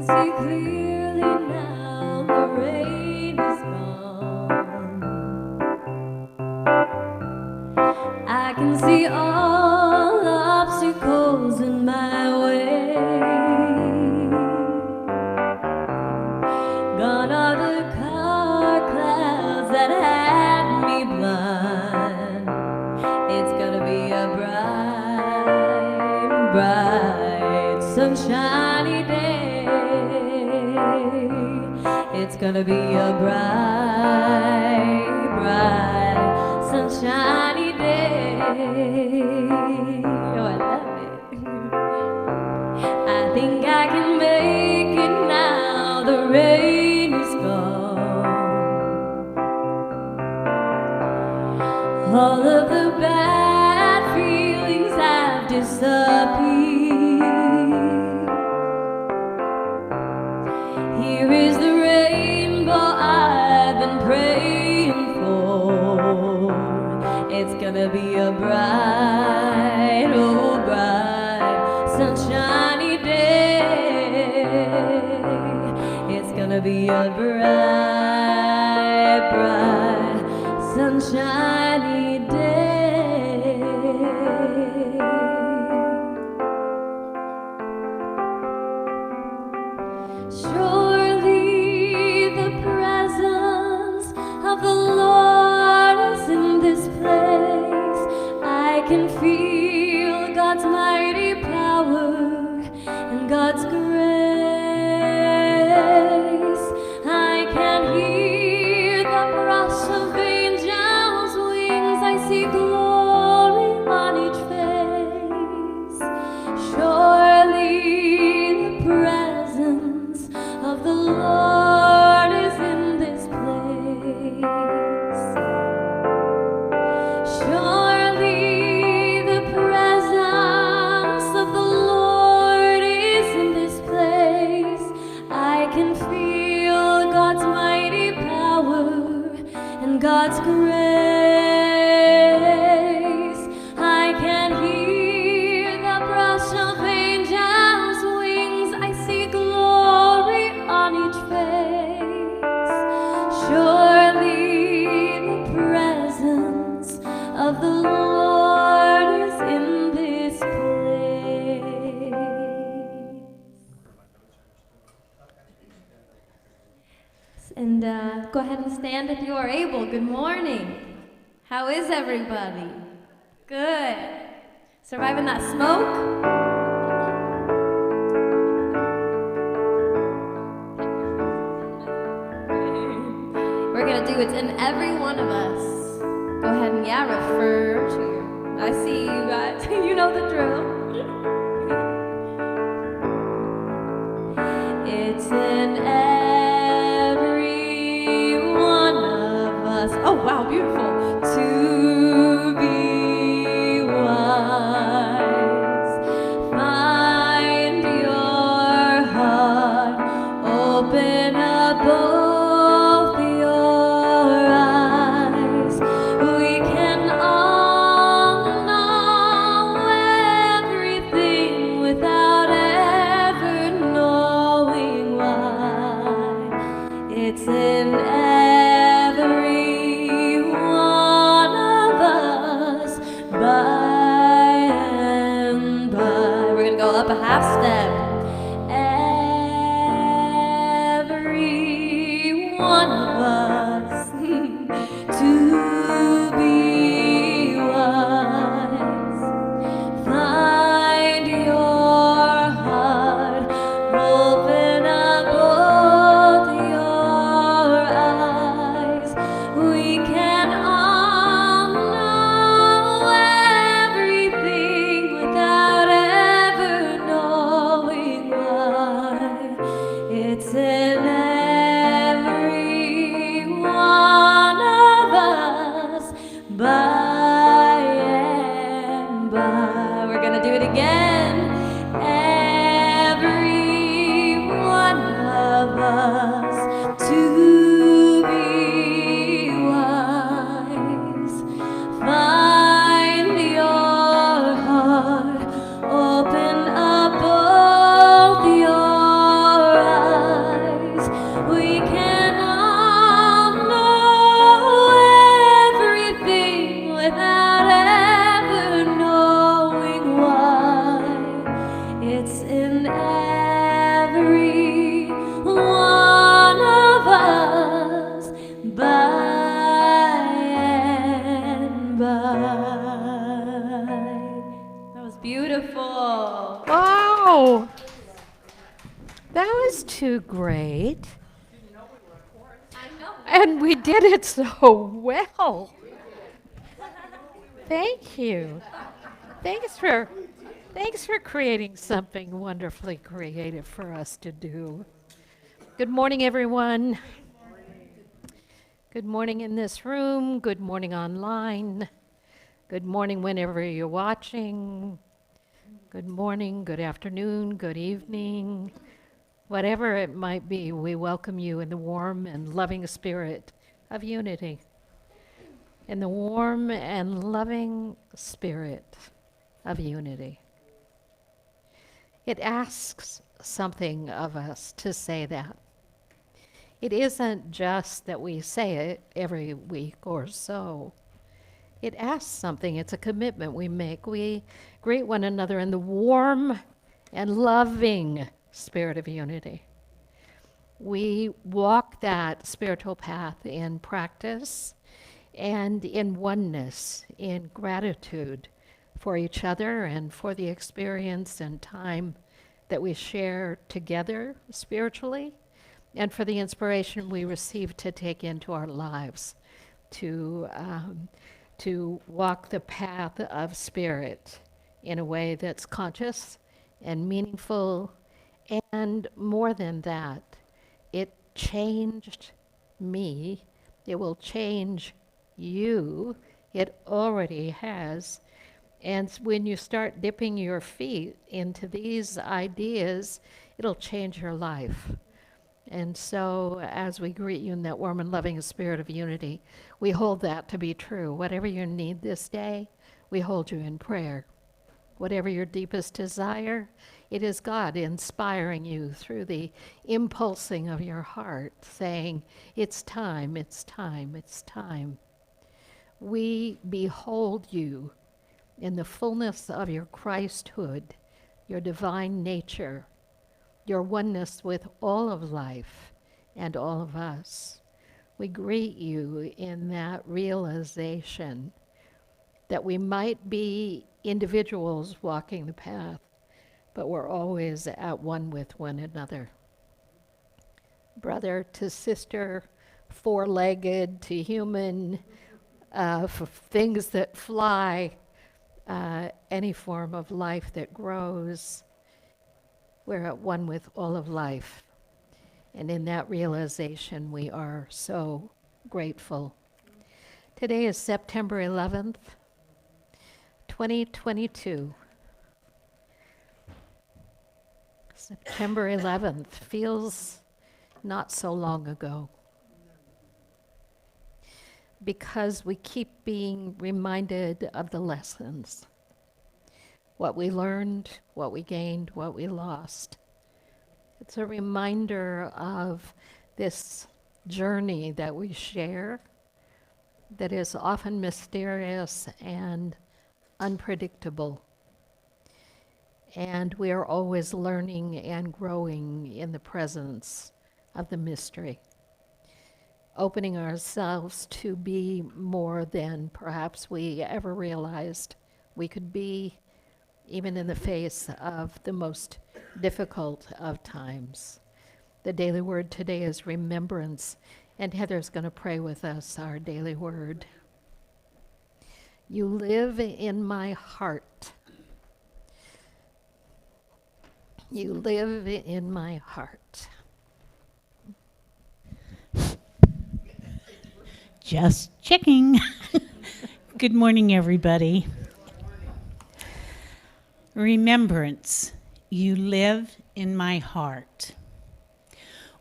see clearly now, the rain is gone. I can see all obstacles in my way. Gone are the car clouds that had me blind. It's gonna be a bright, bright, sunshiny day. It's gonna be a bright, bright, sunshiny day. Oh, I love it. I think I can make it now. The rain is gone. All of the bad feelings have disappeared. Here is the rainbow I've been praying for. It's gonna be a bright, oh bright, sunshiny day. It's gonna be a bright, bright, sunshiny day. Surely the presence of the Lord is in this place. I can feel God's mighty power and God's grace. I can hear the brush of angels' wings. I see glory on each face. Surely the presence of the Lord is in this place. Surely the presence of the Lord is in this place. I can feel God's mighty power and God's grace. I can hear the brush of angels' wings. I see glory on each face. Surely the presence of the Lord is in this place. And go ahead and stand if you are able. Good morning. How is everybody? Good. Surviving that smoke? We're gonna do it's in every one of us. Go ahead and refer to your. I see you guys. You know the drill. It's in every one of us. Oh wow, beautiful. To be wise, find your heart, open up both your eyes. We can all know everything without ever knowing why. It's in every one of us by and by. We're gonna go up a half step. Every one of us to be wise. Find your heart, open up both your eyes. We can all know everything without ever knowing why. It's in every one of us by and by. We're gonna do it again. Every one of us to be wise. Find your heart, open up both your beautiful. Wow. That was too great. I know. And we did it so well. Thank you. Thanks for creating something wonderfully creative for us to do. Good morning, everyone. Good morning in this room. Good morning online. Good morning whenever you're watching. Good morning, good afternoon, good evening. Whatever it might be, we welcome you in the warm and loving spirit of unity. In the warm and loving spirit of unity. It asks something of us to say that. It isn't just that we say it every week or so. It asks something. It's a commitment we make. We greet one another in the warm and loving spirit of unity. We walk that spiritual path in practice and in oneness, in gratitude for each other and for the experience and time that we share together spiritually, and for the inspiration we receive to take into our lives to walk the path of spirit in a way that's conscious and meaningful, and more than that, it changed me. It will change you. It already has. And when you start dipping your feet into these ideas, it'll change your life. And so as we greet you in that warm and loving spirit of unity, we hold that to be true. Whatever you need this day, we hold you in prayer. Whatever your deepest desire, it is God inspiring you through the impulsing of your heart, saying, it's time, it's time, it's time. We behold you in the fullness of your Christhood, your divine nature, your oneness with all of life and all of us. We greet you in that realization that we might be individuals walking the path, but we're always at one with one another. Brother to sister, four-legged to human, things that fly, any form of life that grows. We're at one with all of life. And in that realization, we are so grateful. Today is September 11th, 2022. September 11th feels not so long ago, because we keep being reminded of the lessons. What we learned, what we gained, what we lost. It's a reminder of this journey that we share that is often mysterious and unpredictable. And we are always learning and growing in the presence of the mystery, opening ourselves to be more than perhaps we ever realized we could be, even in the face of the most difficult of times. The daily word today is remembrance, and Heather's going to pray with us our daily word. You live in my heart. You live in my heart. Just checking. Good morning, everybody. Remembrance. You live in my heart.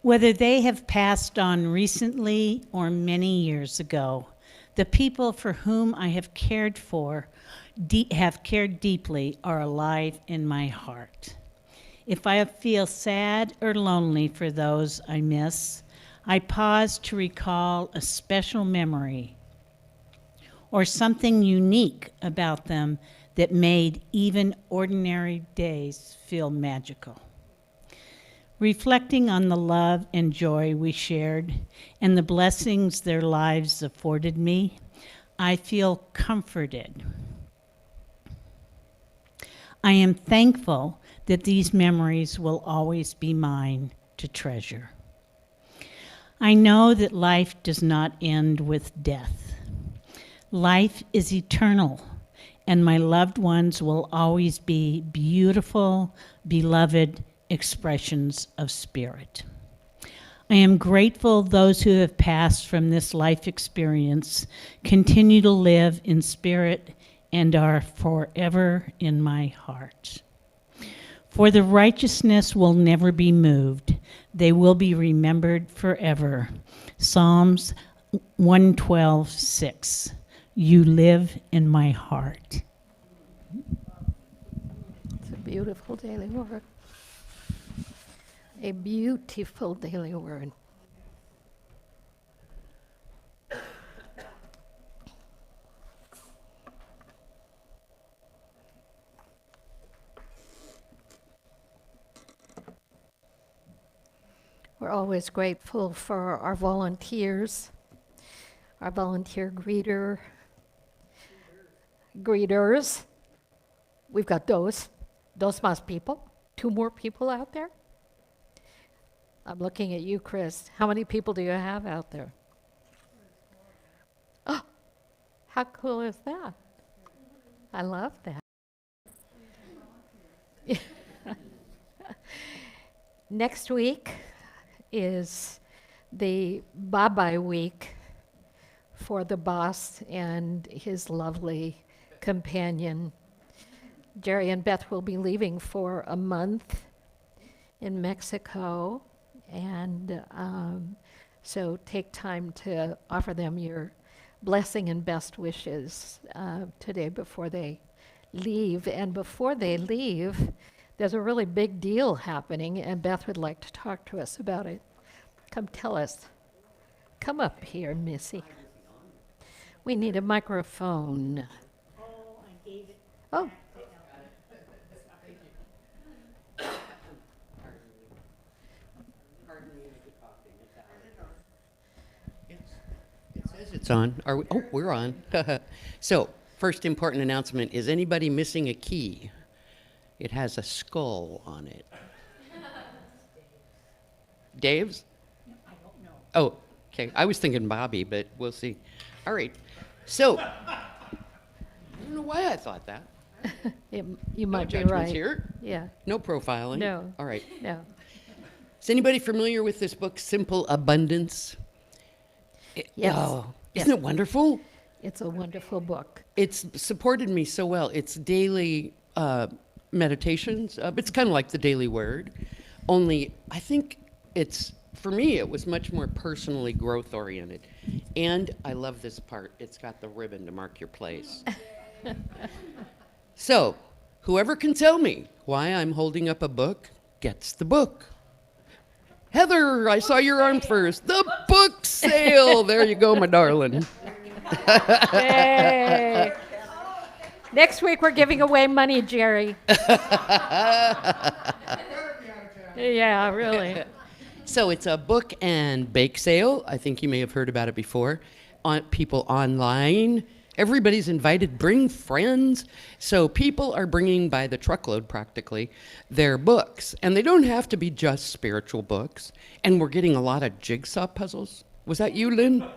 Whether they have passed on recently or many years ago, the people for whom I have cared deeply are alive in my heart. If I feel sad or lonely for those I miss, I pause to recall a special memory or something unique about them that made even ordinary days feel magical. Reflecting on the love and joy we shared and the blessings their lives afforded me, I feel comforted. I am thankful that these memories will always be mine to treasure. I know that life does not end with death. Life is eternal, and my loved ones will always be beautiful, beloved expressions of spirit. I am grateful those who have passed from this life experience continue to live in spirit and are forever in my heart. For the righteousness will never be moved. They will be remembered forever. Psalms 112:6. You live in my heart. It's a beautiful daily word. A beautiful daily word. We're always grateful for our volunteers, our volunteer greeters. We've got those más people, 2 more people out there. I'm looking at you, Chris. How many people do you have out there? Oh, how cool is that? I love that. Next week is the bye-bye week for the boss and his lovely companion. Jerry and Beth will be leaving for a month in Mexico, and so take time to offer them your blessing and best wishes today before they leave. And before they leave, there's a really big deal happening, and Beth would like to talk to us about it. Come tell us. Come up here, Missy. We need a microphone. Oh, I gave it. Oh. It says it's on. Are we? Oh, we're on. So, first important announcement, is anybody missing a key? It has a skull on it. Dave's? I don't know. Oh, okay. I was thinking Bobby, but we'll see. All right. So, I don't know why I thought that. You might be judgments right. here. Yeah. No profiling. No. All right. No. Is anybody familiar with this book, Simple Abundance? Yes. Oh, Yes. isn't it wonderful? It's a wonderful book. It's supported me so well. It's daily meditations. It's kind of like the Daily Word, only I think for me, it was much more personally growth oriented. And I love this part. It's got the ribbon to mark your place. So, whoever can tell me why I'm holding up a book gets the book. Heather, I saw your arm first. The book sale. There you go, my darling. Yay. Next week, we're giving away money, Jerry. Yeah, really. So it's a book and bake sale. I think you may have heard about it before. People online. Everybody's invited. Bring friends. So people are bringing by the truckload practically their books. And they don't have to be just spiritual books. And we're getting a lot of jigsaw puzzles. Was that you, Lynn?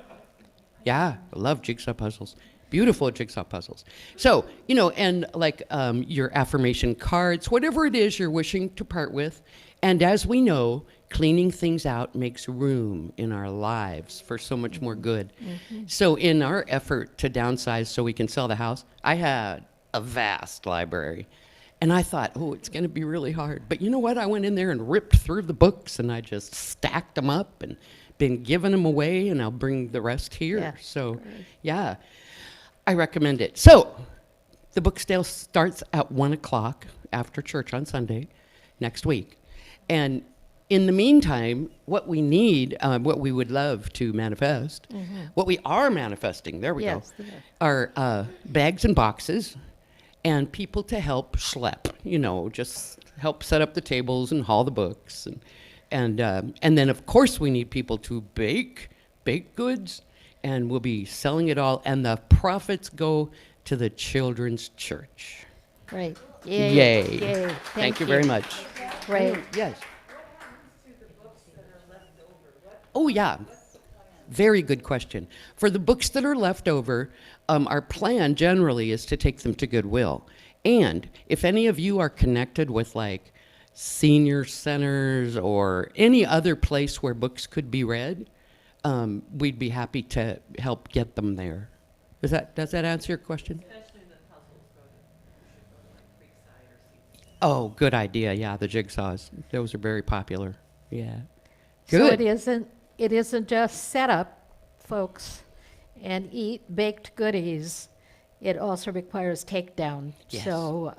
Yeah, I love jigsaw puzzles. Beautiful jigsaw puzzles. So, and like your affirmation cards, whatever it is you're wishing to part with. And as we know, cleaning things out makes room in our lives for so much more good. Mm-hmm. So in our effort to downsize so we can sell the house, I had a vast library. And I thought, it's going to be really hard. But you know what? I went in there and ripped through the books, and I just stacked them up and been giving them away, and I'll bring the rest here. Yeah, so, great. yeah, I recommend it. So the book sale starts at 1 o'clock after church on Sunday next week. And in the meantime, what we need, what we would love to manifest, what we are manifesting, there we Yes, go, there. are bags and boxes and people to help schlep, just help set up the tables and haul the books. And then, of course, we need people to bake goods, and we'll be selling it all. And the profits go to the children's church. Right. Yay. Yay. Thank you very much. Right. Yes. Oh, yeah. Very good question. For the books that are left over, our plan generally is to take them to Goodwill. And if any of you are connected with like senior centers or any other place where books could be read, we'd be happy to help get them there. Does that answer your question? Oh, good idea. Yeah, the jigsaws. Those are very popular. Yeah. So Good. it isn't just set up, folks, and eat baked goodies. It also requires takedown. Yes. So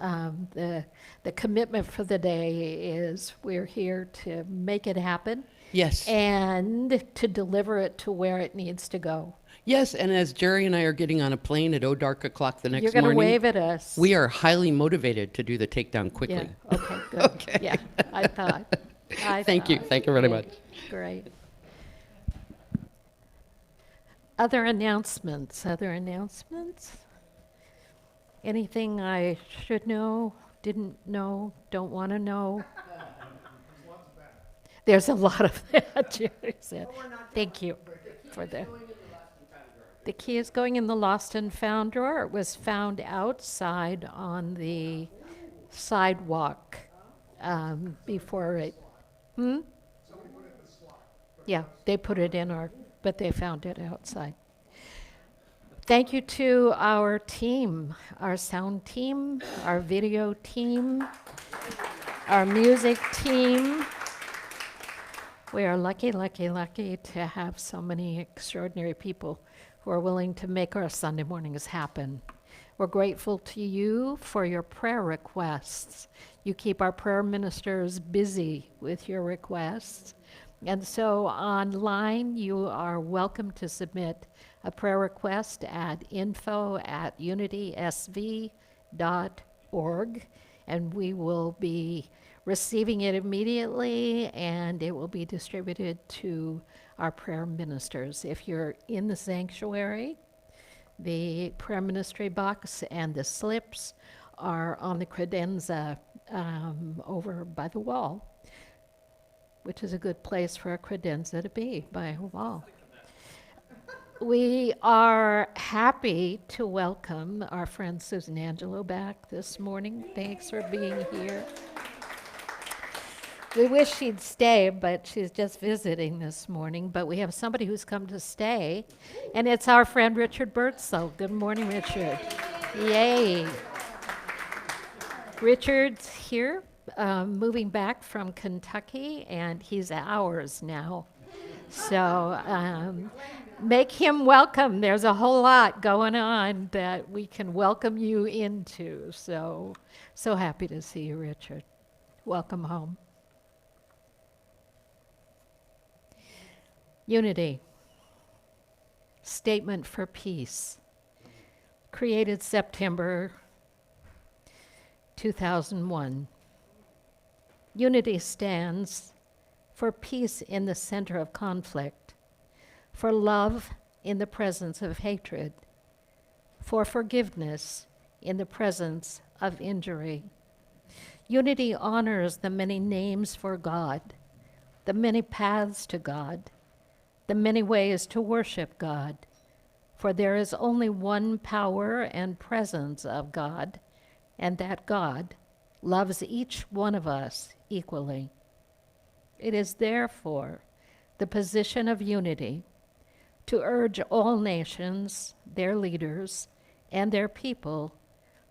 the commitment for the day is we're here to make it happen Yes. and to deliver it to where it needs to go. Yes, and as Jerry and I are getting on a plane at dark o'clock the next You're going to morning, wave at us. we are highly motivated to do the takedown Yeah. quickly. Okay. Good. Okay. Yeah. I thought. Thank you. Thank you very much. Great. Other announcements? Other announcements? Anything I should know, didn't know, don't want to know? There's a lot of that, Jerry said. Thank you for the. The key is going in the lost and found drawer. It was found outside on the sidewalk before it. Yeah, they put it in but they found it outside. Thank you to our team, our sound team, our video team, our music team. We are lucky, lucky, lucky to have so many extraordinary people who are willing to make our Sunday mornings happen. We're grateful to you for your prayer requests. You keep our prayer ministers busy with your requests. And so online, you are welcome to submit a prayer request at info@unitysv.org, and we will be receiving it immediately, and it will be distributed to our prayer ministers. If you're in the sanctuary, the prayer ministry box and the slips are on the credenza over by the wall, which is a good place for a credenza to be, by a wall. We are happy to welcome our friend Susan Angelo back this morning. Thanks for being here. We wish she'd stay, but she's just visiting this morning. But we have somebody who's come to stay, and it's our friend Richard Birdsell. Good morning, Richard. Yay. Richard's here, moving back from Kentucky, and he's ours now. So make him welcome. There's a whole lot going on that we can welcome you into. So happy to see you, Richard. Welcome home. Unity, Statement for Peace, created September 2001. Unity stands for peace in the center of conflict, for love in the presence of hatred, for forgiveness in the presence of injury. Unity honors the many names for God, the many paths to God, the many ways to worship God, for there is only one power and presence of God, and that God loves each one of us equally. It is therefore the position of unity to urge all nations, their leaders, and their people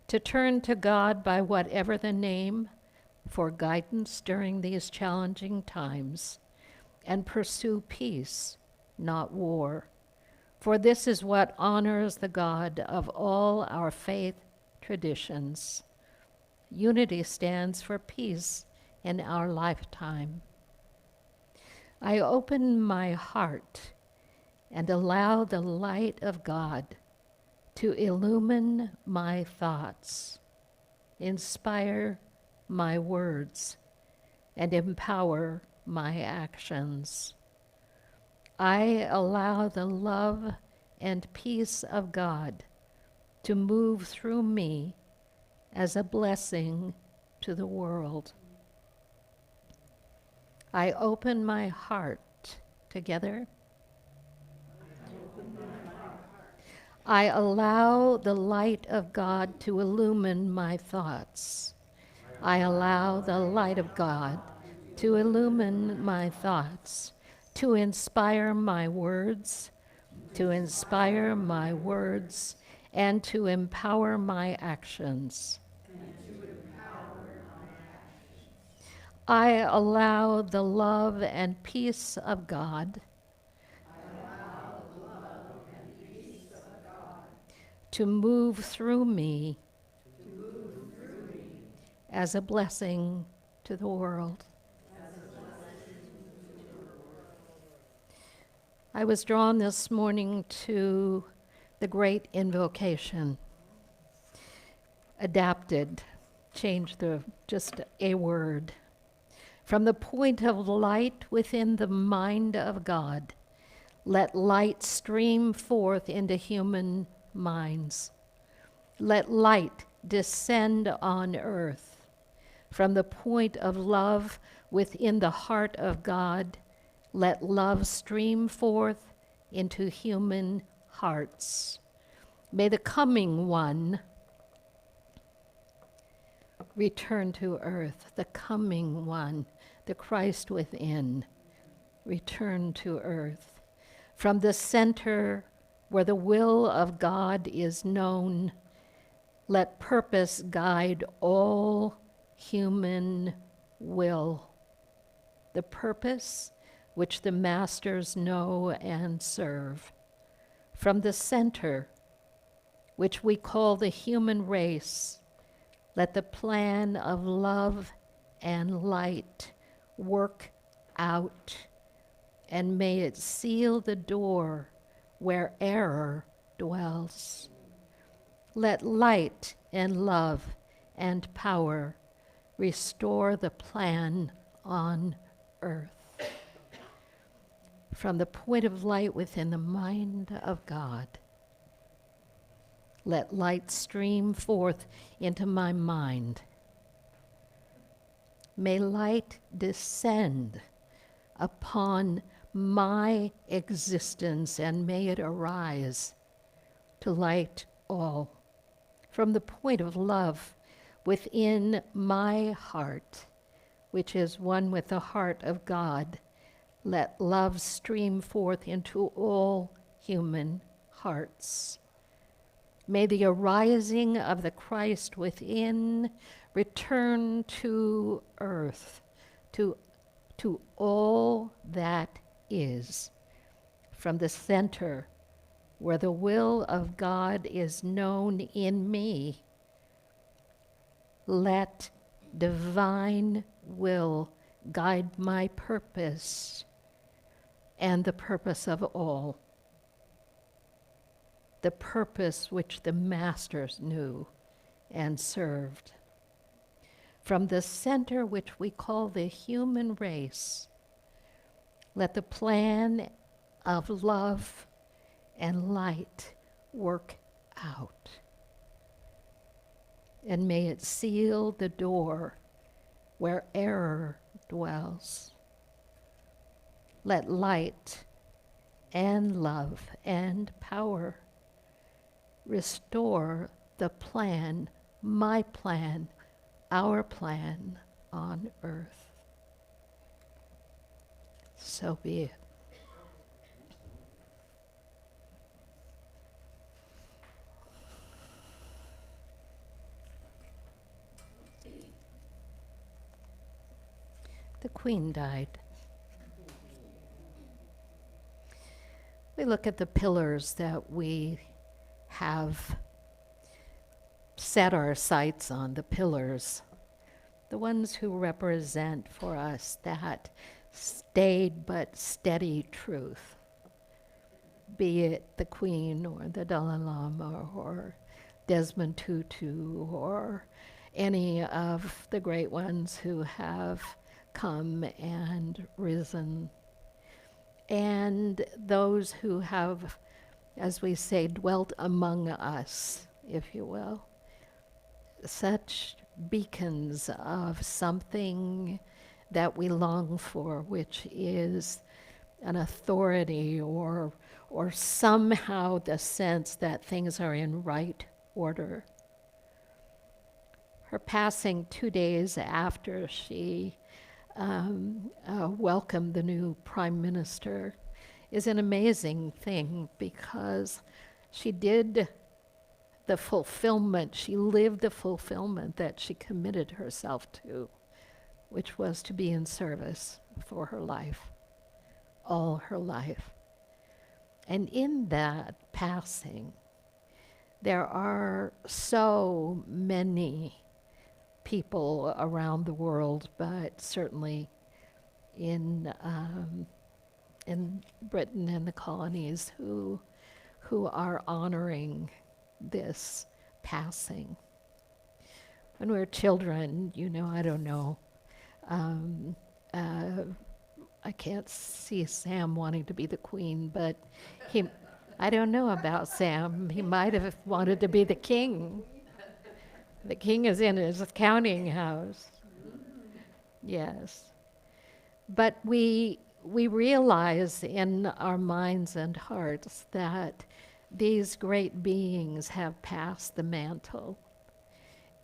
to turn to God by whatever the name for guidance during these challenging times and pursue peace, not war. For this is what honors the God of all our faith traditions. Unity stands for peace in our lifetime. I open my heart and allow the light of God to illumine my thoughts, inspire my words, and empower my actions. I allow the love and peace of God to move through me as a blessing to the world. I open my heart together. I allow the light of God to illumine my thoughts. I allow the light of God to illumine my thoughts, to inspire my words, and to empower my actions. I allow the love and peace of God to move through me as a blessing to the world. I was drawn this morning to the great invocation, adapted, changed just a word. From the point of light within the mind of God, let light stream forth into human minds. Let light descend on earth. From the point of love within the heart of God, let love stream forth into human hearts. May the coming one return to earth, the coming one, the Christ within, return to earth. From the center where the will of God is known, let purpose guide all human will. The purpose which the masters know and serve. From the center, which we call the human race, let the plan of love and light work out, and may it seal the door where error dwells. Let light and love and power restore the plan on earth. From the point of light within the mind of God, let light stream forth into my mind. May light descend upon my existence, and may it arise to light all. From the point of love within my heart, which is one with the heart of God, let love stream forth into all human hearts. May the arising of the Christ within return to earth, to all that is. From the center where the will of God is known in me, let divine will guide my purpose and the purpose of all, the purpose which the masters knew and served. From the center which we call the human race, let the plan of love and light work out. And may it seal the door where error dwells. Let light and love and power restore the plan, my plan, our plan on earth. So be it. The Queen died. We look at the pillars that we have set our sights on, the pillars, the ones who represent for us that staid but steady truth, be it the Queen or the Dalai Lama or Desmond Tutu or any of the great ones who have come and risen, and those who have, as we say, dwelt among us, if you will, such beacons of something that we long for, which is an authority or somehow the sense that things are in right order. Her passing 2 days after she welcomed the new prime minister is an amazing thing, because she did the fulfillment, she lived the fulfillment that she committed herself to, which was to be in service for her life, all her life. And in that passing, there are so many people around the world, but certainly in Britain and the colonies who are honoring this passing. When we were children, I don't know, I can't see Sam wanting to be the queen, but I don't know about Sam. He might have wanted to be the king. The king is in his counting house. Yes. But we realize in our minds and hearts that these great beings have passed the mantle,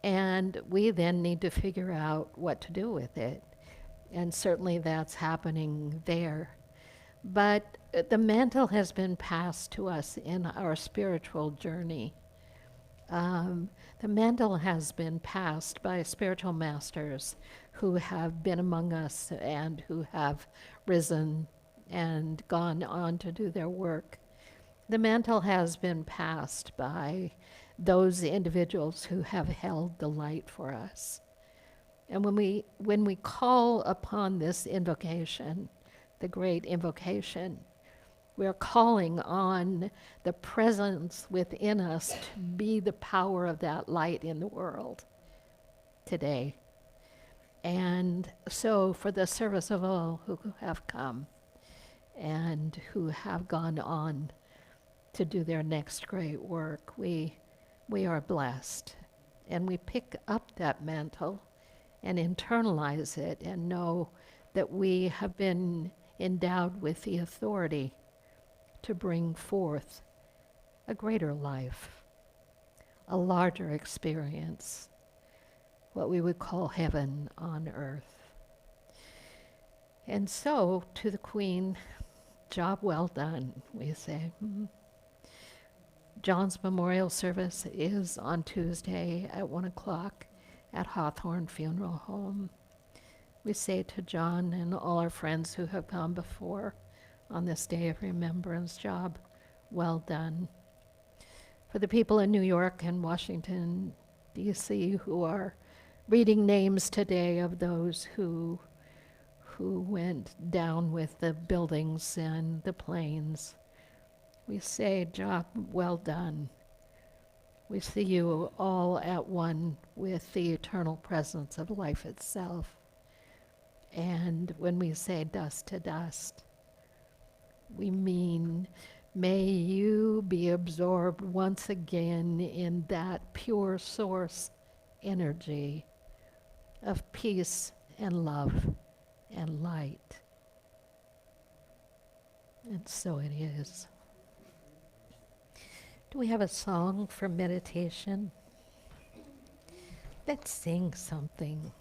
and we then need to figure out what to do with it. And certainly that's happening there. But the mantle has been passed to us in our spiritual journey. The mantle has been passed by spiritual masters who have been among us and who have risen and gone on to do their work. The mantle has been passed by those individuals who have held the light for us. And when we call upon this invocation, the great invocation, we're calling on the presence within us to be the power of that light in the world today. And so for the service of all who have come and who have gone on to do their next great work, we are blessed. And we pick up that mantle and internalize it and know that we have been endowed with the authority to bring forth a greater life, a larger experience, what we would call heaven on earth. And so, to the Queen, job well done, we say. John's memorial service is on Tuesday at 1 o'clock at Hawthorne Funeral Home. We say to John and all our friends who have gone before on this day of remembrance, job well done. For the people in New York and Washington, D.C. who are reading names today of those who went down with the buildings and the planes, we say, job well done. We see you all at one with the eternal presence of life itself. And when we say dust to dust, we mean, may you be absorbed once again in that pure source energy of peace and love and light. And so it is. Do we have a song for meditation? Let's sing something.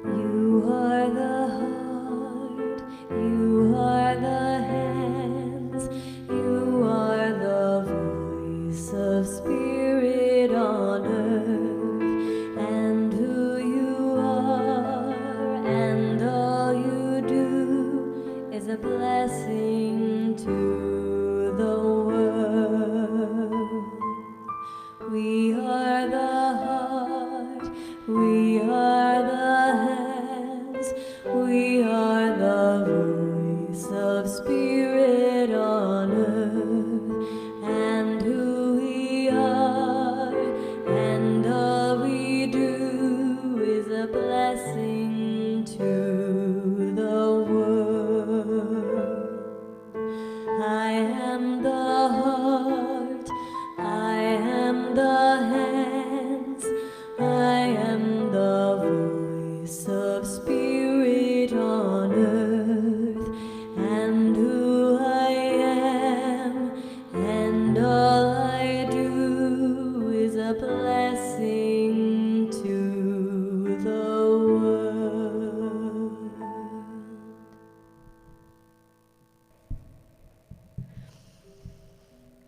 You are the heart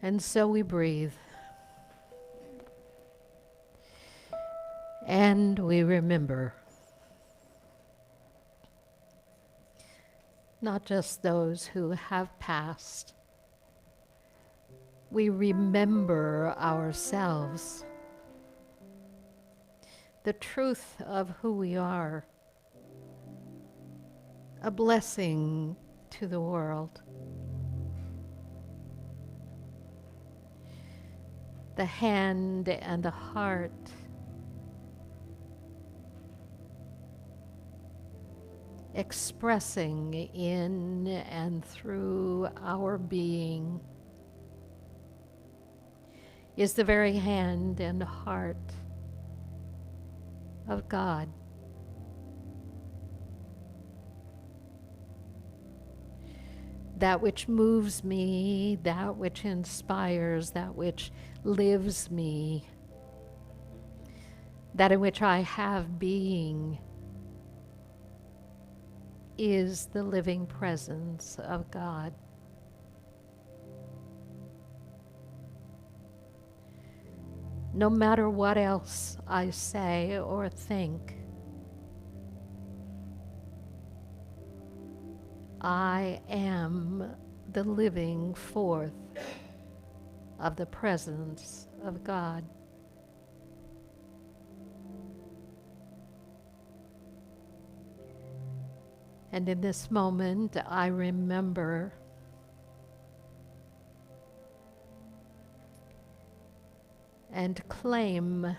And so we breathe. And we remember. Not just those who have passed. We remember ourselves. The truth of who we are. A blessing to the world. The hand and the heart expressing in and through our being is the very hand and heart of God. That which moves me, that which inspires, that which lives me, that in which I have being, is the living presence of God. No matter what else I say or think, I am the living forth of the presence of God. And in this moment, I remember and claim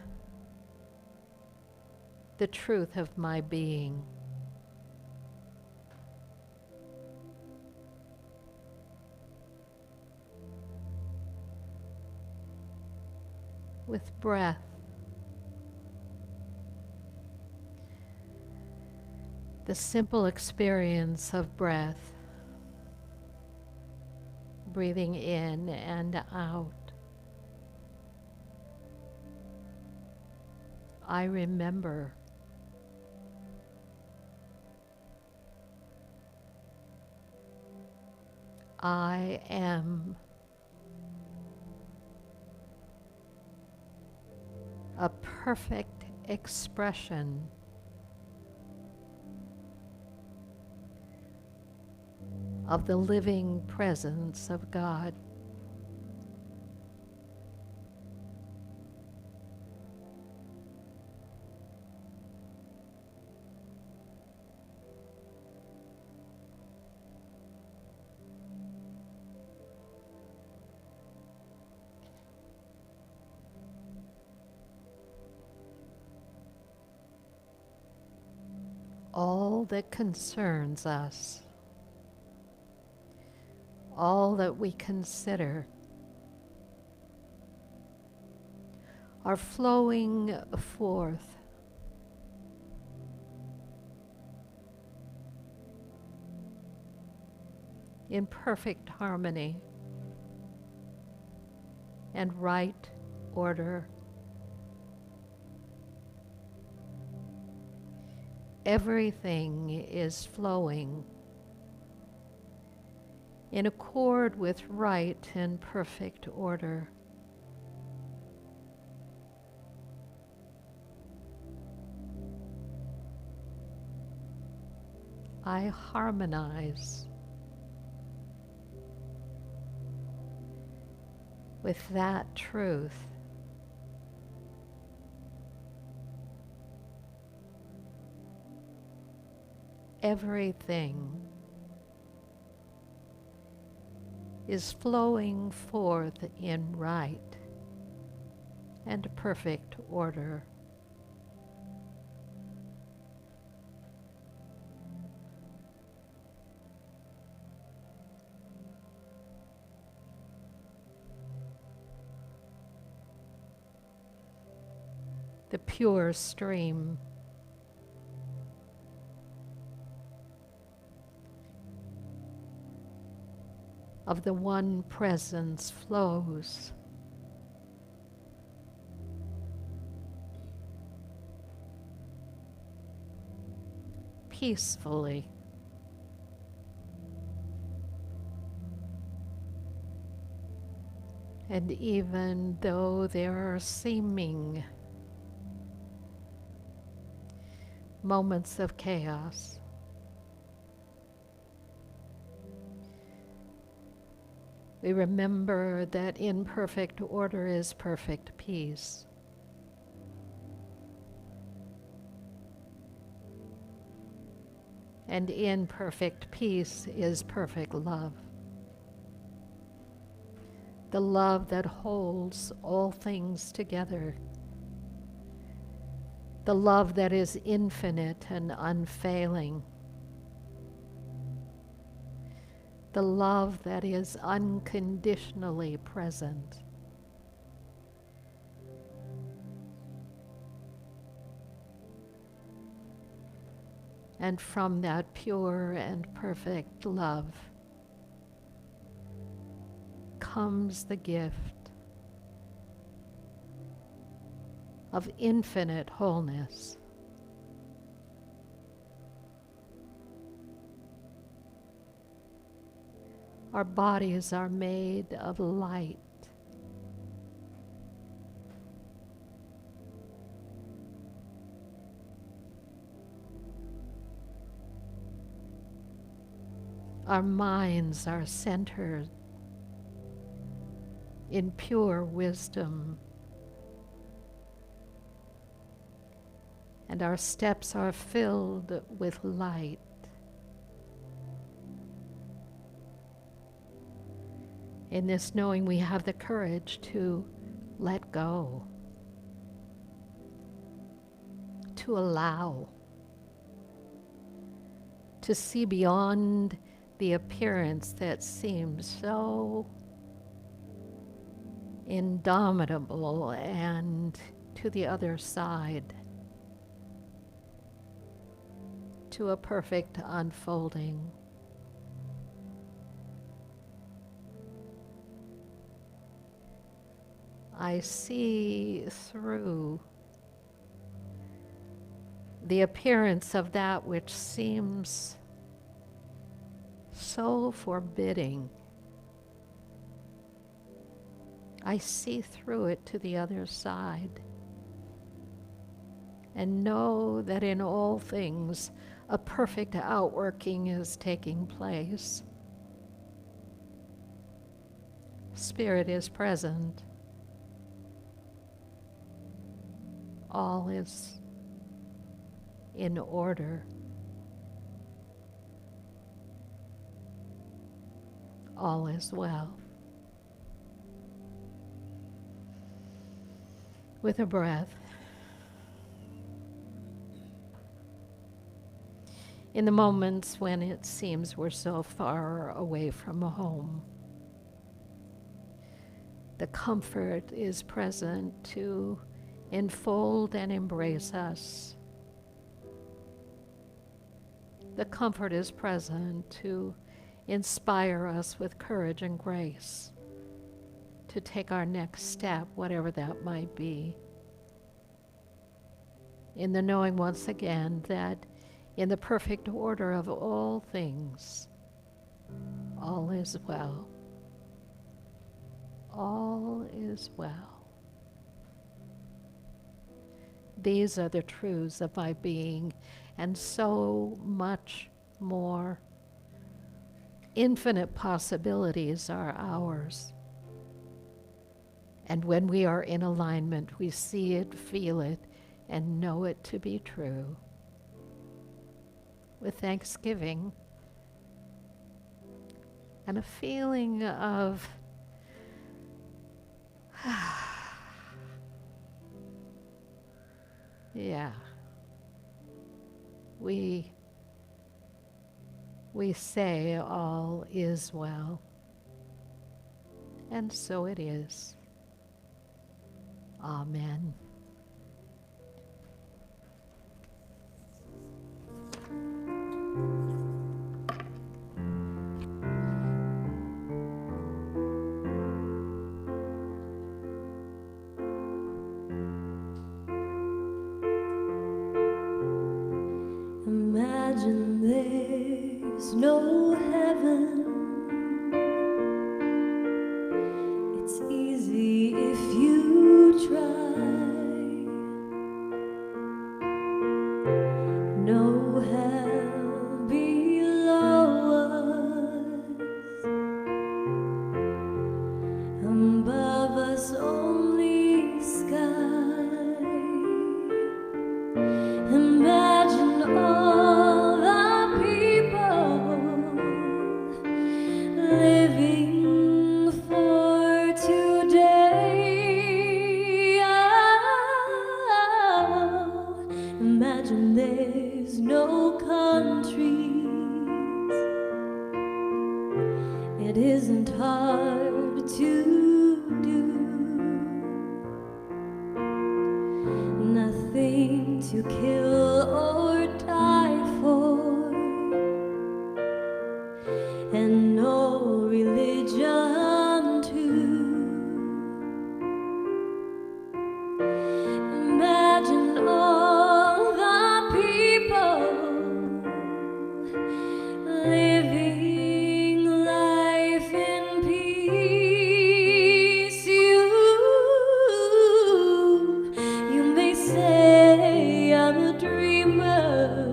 the truth of my being. With breath, the simple experience of breath, breathing in and out. I remember. I am a perfect expression of the living presence of God. All that concerns us, all that we consider, are flowing forth in perfect harmony and right order. Everything is flowing in accord with right and perfect order. I harmonize with that truth. Everything is flowing forth in right and perfect order. The pure stream of the one presence flows peacefully, And even though there are seeming moments of chaos, we remember that in perfect order is perfect peace. And in perfect peace is perfect love. The love that holds all things together. The love that is infinite and unfailing. The love that is unconditionally present. And from that pure and perfect love comes the gift of infinite wholeness. Our bodies are made of light. Our minds are centered in pure wisdom. And our steps are filled with light. In this knowing, we have the courage to let go, to allow, to see beyond the appearance that seems so indomitable and to the other side, to a perfect unfolding. I see through the appearance of that which seems so forbidding. I see through it to the other side and know that in all things a perfect outworking is taking place. Spirit is present. All is in order. All is well. With a breath, in the moments when it seems we're so far away from home, the comfort is present to enfold and embrace us. The comfort is present to inspire us with courage and grace to take our next step, whatever that might be. In the knowing once again that in the perfect order of all things, all is well. All is well. These are the truths of my being, and so much more. Infinite possibilities are ours. And when we are in alignment, we see it, feel it, and know it to be true. With thanksgiving and a feeling of yeah, we say all is well, and so it is. Amen. Imagine there's no heaven. It's easy It isn't hard to do. Nothing to kill or die for, and no religion too. Imagine all the people living life in peace. You may say I'm a dreamer,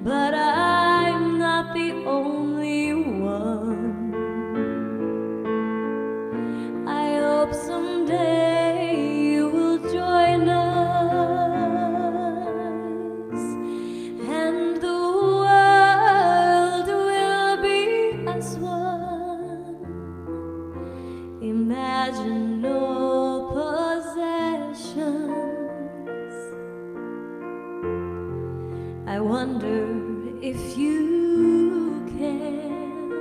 but I'm not the only one. I hope someday you will join us, and the world will be as one. Imagine no possessions. I wonder if you can.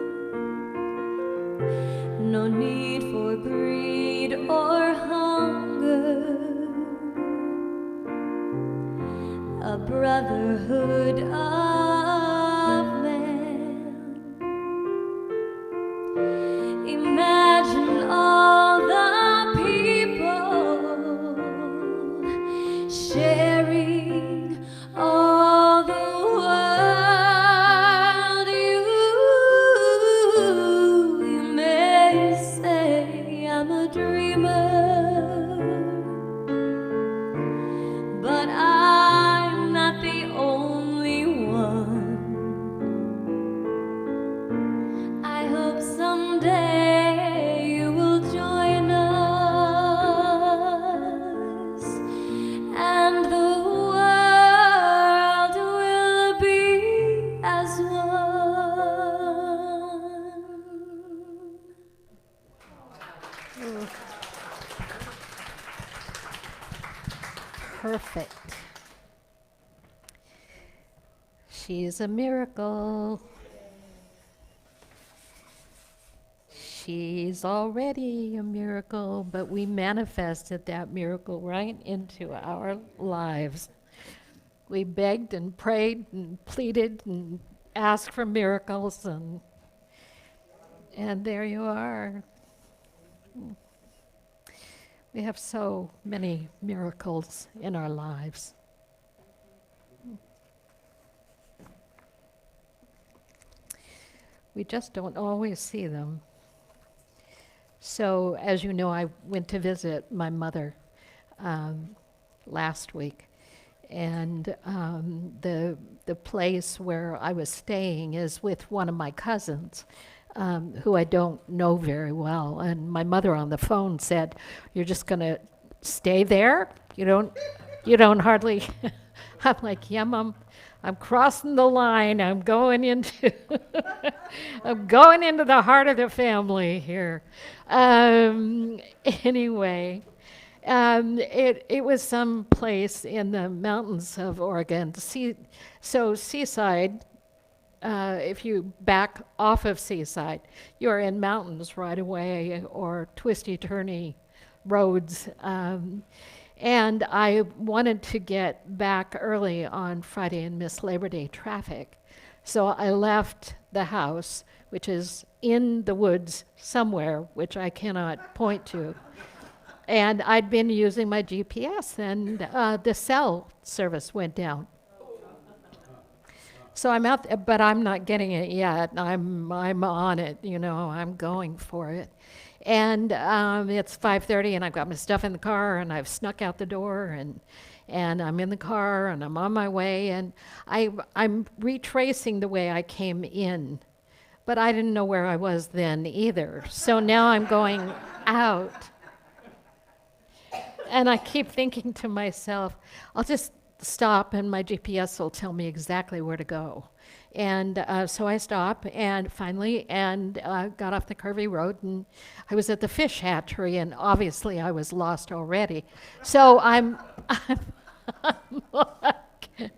No need for greed or hunger. A brotherhood of man. Imagine all the people sharing all the world. You may say I'm a dreamer, but I'm not the only one. I hope someday you will join us, and the world will be as one. Perfect. She's a miracle. She's already a miracle, but we manifested that miracle right into our lives. We begged and prayed and pleaded and asked for miracles, and there you are. We have so many miracles in our lives. We just don't always see them. So, as you know, I went to visit my mother last week, and the place where I was staying is with one of my cousins, who I don't know very well. And my mother on the phone said, "You're just going to stay there? You don't hardly." I'm like, "Yeah, Mom, I'm crossing the line. I'm going into the heart of the family here." Anyway, it was some place in the mountains of Oregon. Seaside. If you back off of Seaside, you're in mountains right away, or twisty-turny roads. And I wanted to get back early on Friday and miss Labor Day traffic. So I left the house, which is in the woods somewhere, which I cannot point to. And I'd been using my GPS, and the cell service went down. So I'm out there, but I'm not getting it yet. I'm on it, I'm going for it. And it's 5:30, and I've got my stuff in the car, and I've snuck out the door, and I'm in the car, and I'm on my way, and I'm retracing the way I came in. But I didn't know where I was then either. So now I'm going out. And I keep thinking to myself, I'll just stop and my GPS will tell me exactly where to go. And so I stopped and finally got off the curvy road, and I was at the fish hatchery, and obviously I was lost already. So I'm like,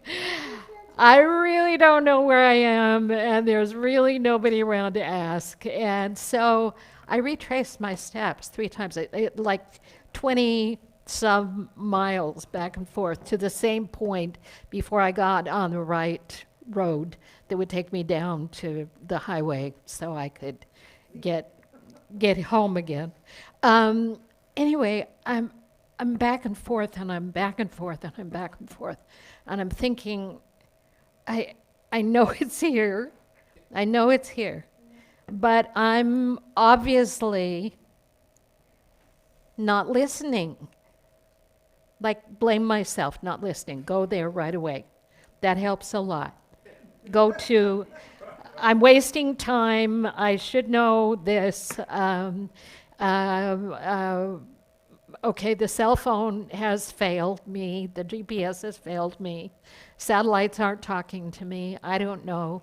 I really don't know where I am, and there's really nobody around to ask. And so I retraced my steps 3 times, like 20 some miles back and forth to the same point before I got on the right road that would take me down to the highway so I could get home again. Um, anyway, I'm back and forth, and I'm back and forth, and I'm back and forth, and I'm thinking, I know it's here. I know it's here. But I'm obviously not listening. Like, blame myself, not listening. Go there right away. That helps a lot. Go to, I'm wasting time. I should know this. Okay, the cell phone has failed me. The GPS has failed me. Satellites aren't talking to me. I don't know.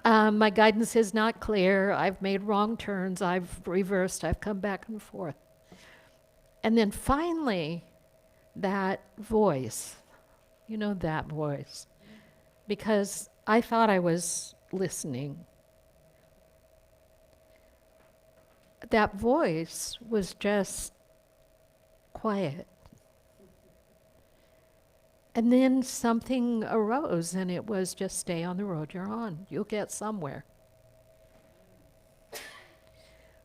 My guidance is not clear. I've made wrong turns. I've reversed. I've come back and forth. And then finally, that voice, that voice, because I thought I was listening. That voice was just quiet. And then something arose, and it was just stay on the road you're on. You'll get somewhere.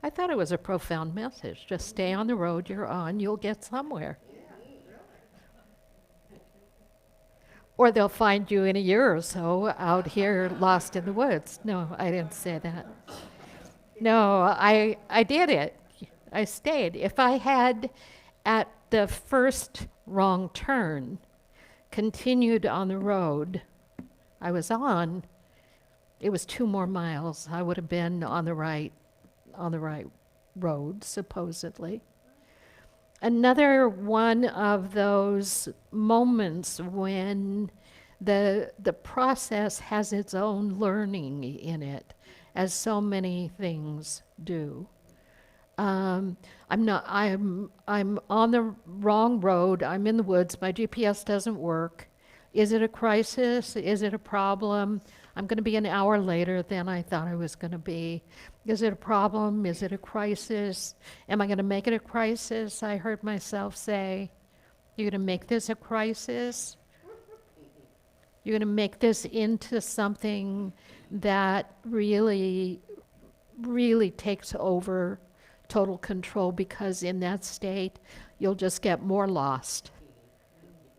I thought it was a profound message. Just stay on the road you're on. You'll get somewhere. Or they'll find you in a year or so out here lost in the woods. No, I didn't say that. No, I did it. I stayed. If I had, at the first wrong turn, continued on the road I was on, it was 2 more miles. I would have been on the right road, supposedly. Another one of those moments when the process has its own learning in it, as so many things do. I'm on the wrong road. I'm in the woods. My GPS doesn't work. Is it a crisis? Is it a problem? I'm going to be an hour later than I thought I was going to be. Is it a problem? Is it a crisis? Am I going to make it a crisis? I heard myself say, you're going to make this a crisis? You're going to make this into something that really, really takes over total control, because in that state, you'll just get more lost.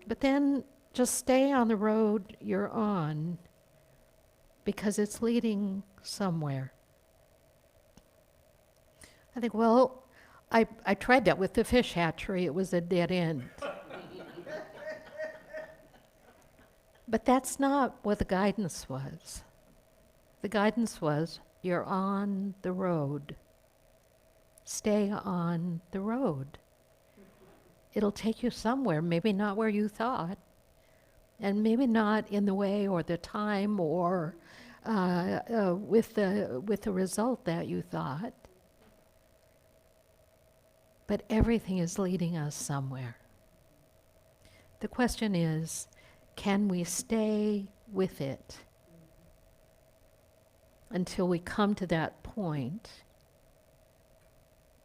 But then just stay on the road you're on, because it's leading somewhere. I think, well, I tried that with the fish hatchery. It was a dead end. But that's not what the guidance was. The guidance was, you're on the road. Stay on the road. It'll take you somewhere, maybe not where you thought, and maybe not in the way or the time or with the result that you thought. But everything is leading us somewhere. The question is, can we stay with it until we come to that point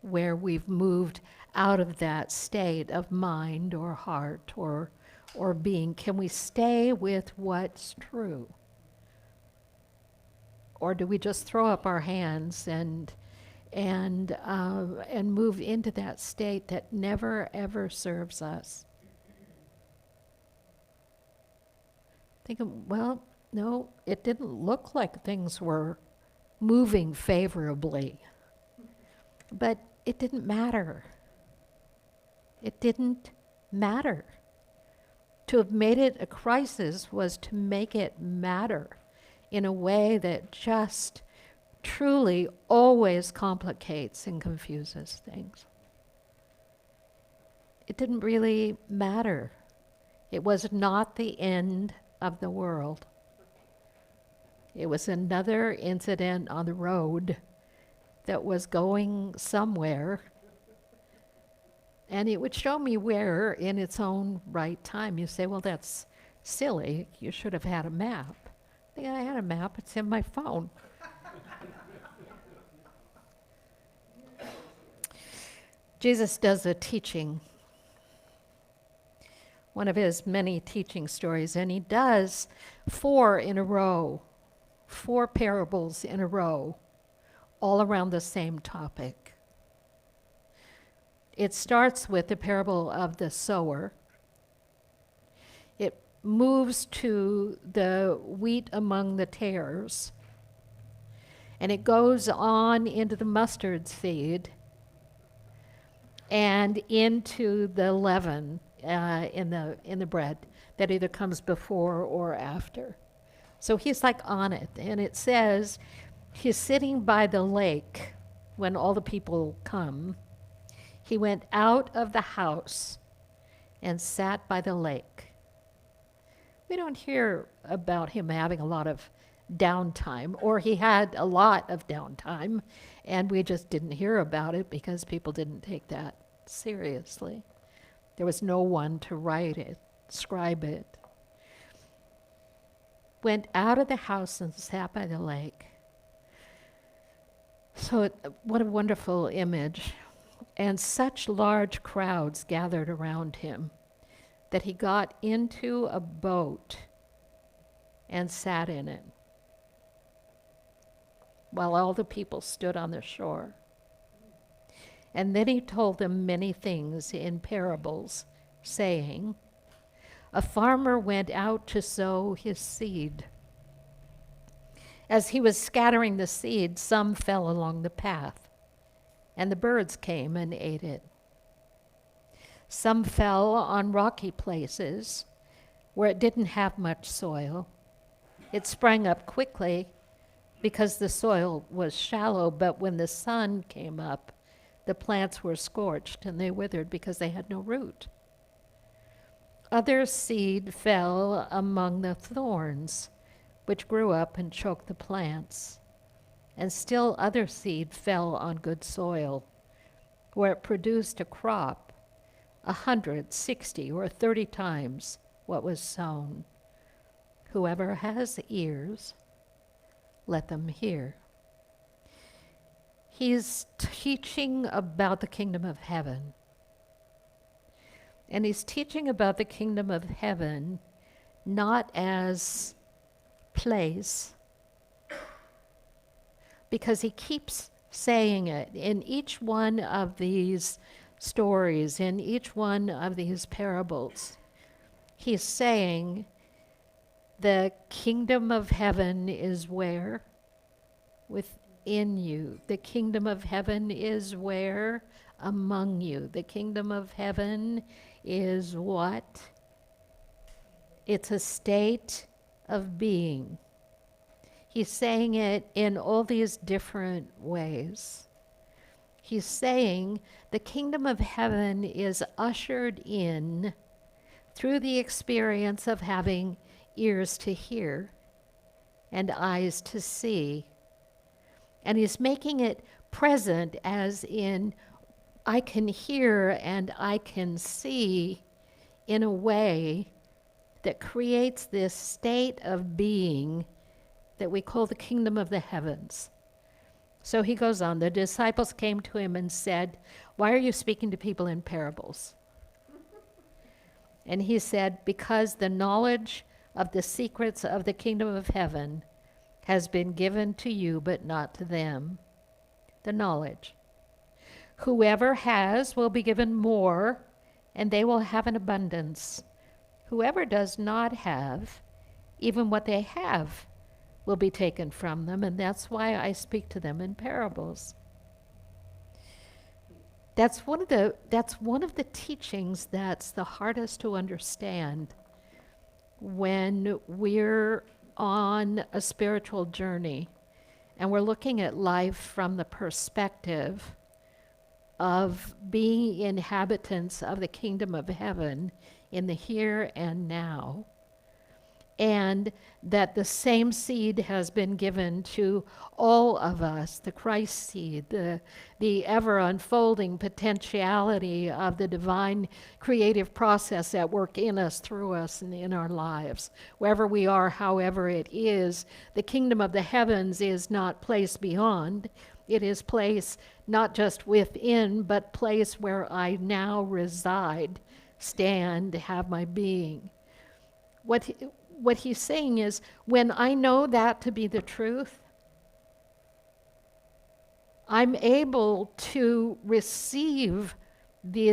where we've moved out of that state of mind or heart or being? Can we stay with what's true? Or do we just throw up our hands and move into that state that never ever serves us? Thinking, well, no, it didn't look like things were moving favorably, but it didn't matter. It didn't matter. To have made it a crisis was to make it matter in a way that just truly always complicates and confuses things. It didn't really matter. It was not the end of the world. It was another incident on the road that was going somewhere, and it would show me where in its own right time. You say, well, that's silly. You should have had a map. I think I had a map. It's in my phone. Jesus does a teaching, one of his many teaching stories, and he does 4 in a row, 4 parables in a row, all around the same topic. It starts with the parable of the sower. It moves to the wheat among the tares, and it goes on into the mustard seed and into the leaven in the bread that either comes before or after. So he's like on it, and it says he's sitting by the lake when all the people come. He went out of the house and sat by the lake. We don't hear about him having a lot of downtime, or he had a lot of downtime, and we just didn't hear about it because people didn't take that seriously. There was no one to write it, scribe it. Went out of the house and sat by the lake. So what a wonderful image. And such large crowds gathered around him that he got into a boat and sat in it while all the people stood on the shore. And then he told them many things in parables, saying, a farmer went out to sow his seed. As he was scattering the seed, some fell along the path, and the birds came and ate it. Some fell on rocky places where it didn't have much soil. It sprang up quickly because the soil was shallow, but when the sun came up, the plants were scorched and they withered because they had no root. Other seed fell among the thorns, which grew up and choked the plants. And still other seed fell on good soil, where it produced a crop 160 or 30 times what was sown. Whoever has ears, let them hear. He's teaching about the kingdom of heaven. And he's teaching about the kingdom of heaven not as place, because he keeps saying it in each one of these stories, in each one of these parables. He's saying the kingdom of heaven is where? Within you. The kingdom of heaven is where? Among you. The kingdom of heaven is what? It's a state of being. He's saying it in all these different ways. He's saying the kingdom of heaven is ushered in through the experience of having ears to hear and eyes to see. And he's making it present as in, I can hear and I can see in a way that creates this state of being that we call the kingdom of the heavens. So he goes on, the disciples came to him and said, why are you speaking to people in parables? And he said, because the knowledge of the secrets of the kingdom of heaven has been given to you, but not to them. The knowledge. Whoever has will be given more, and they will have an abundance. Whoever does not have, even what they have will be taken from them, and that's why I speak to them in parables. That's one of the teachings that's the hardest to understand when we're on a spiritual journey and we're looking at life from the perspective of being inhabitants of the kingdom of heaven in the here and now. and that the same seed has been given to all of us, the Christ seed, the ever unfolding potentiality of the divine creative process at work in us, through us, and in our lives. Wherever we are, however it is, the kingdom of the heavens is not place beyond. It is place not just within, but place where I now reside, stand, have my being. What he's saying is, when I know that to be the truth, I'm able to receive the